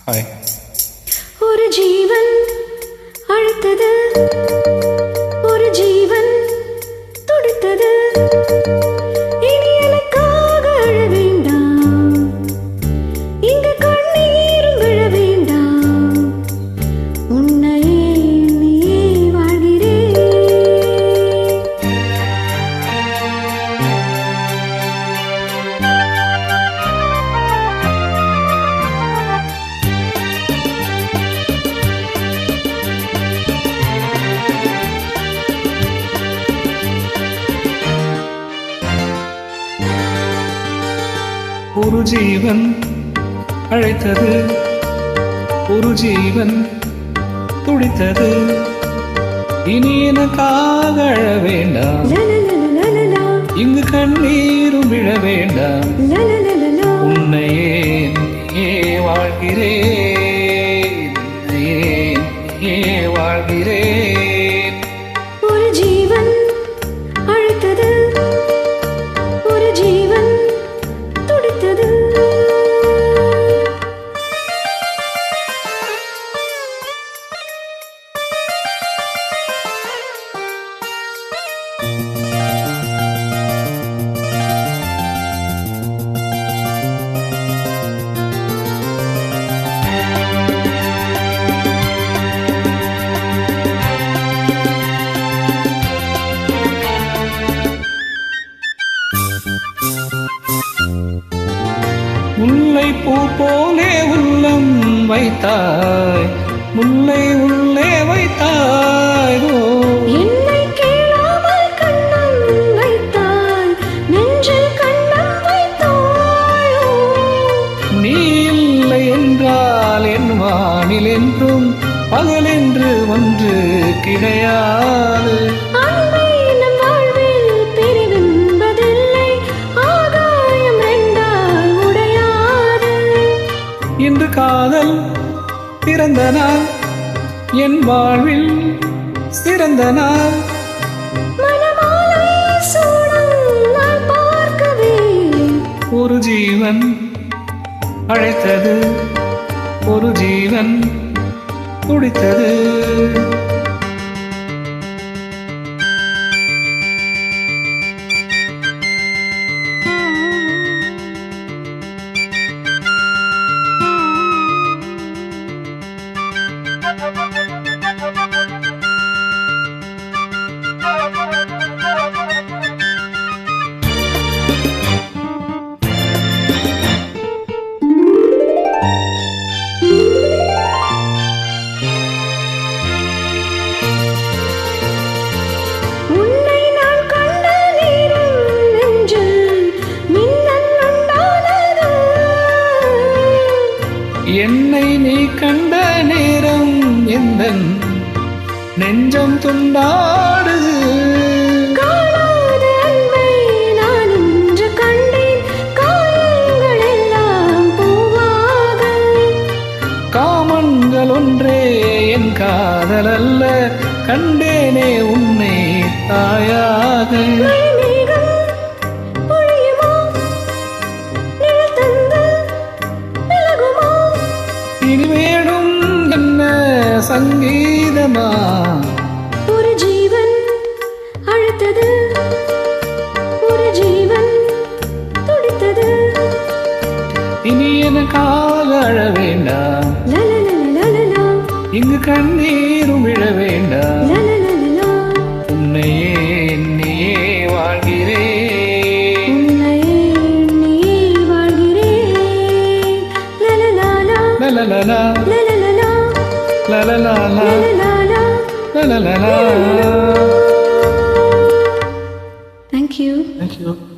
Hi. ஒரு ஜீவன் அழைத்தது, ஒரு ஜீவன் துடித்தது. இனி எனக்காக அழ வேண்டாம், இங்கு கண்ணீரும் விழ வேண்டாம். உன்னையே நீயே வாழ்கிறேன். ஒரு ஜீவன் அழைத்தது, ஒரு ஜீவன் துடித்தது. இனி எனக்காக அழ வேண்டாம், இங்கு கண்ணீரும் விழ வேண்டாம். உன்னையே நீயே வாழ்கிறேன், உன்னையே நீயே வாழ்கிறேன். ஒரு ஜீவன் அழைத்தது, ஒரு ஜீவன் துடித்தது. முல்லை பூ போலே உள்ளம் வைத்தாய், முல்லை உள்ளே வைத்தாய். என்னை கேளாமல் கண்ணம் வைத்தாய், நெஞ்சில் கண்ணம் வைத்தாய். நீ இல்லை என்றால் என் வானில் என்றும் பகலென்று ஒன்று கிடையாது. அன்பை நம் வாழ்வில் பிரிவென்பதில்லை, ஆகாயம் ரெண்டாய் உடையாது. இன்று காதல் பிறந்த நாள், என் வாழ்வில் சிறந்த நாள். மணமாலை சூடும் நாள் பார்க்கவே ஒரு ஜீவன் அழைத்தது, ஒரு ஜீவன் துடித்தது. உன்னை நான் கண்ட நேரம் நெஞ்சில் மின்னல் உண்டானது. என்னை நீ கண்ட நேரம் எந்தன் நெஞ்சம் துண்டாடுது. காணாத அன்பை நான் இன்று கண்டேன், காயங்கள் எல்லாம் பூவாக. காமன்கள் ஒன்றே என் காதல் அல்ல, கண்டேனே உன்னை தாயாக. மழைமேகம் பொழியுமா, நிழல் தந்து விலகுமா? இனி வேணும் என்ன சங்கீதமா? ஒரு ஜீவன் அழைத்தது, ஒரு ஜீவன் துடித்தது. இனி எனக்காக அழ வேண்டாம், லலலலலலலா, இங்கு கண்ணீரும் விழ வேண்டாம். லலலலலா, உன்னையே நீயே வாழ்கிறேன், உன்னையே நீயே வாழ்கிறேன். லலலாலா, லலலலா லலலலா, லலலலா லலலாலா. லலலலா. Thank you. Thank you.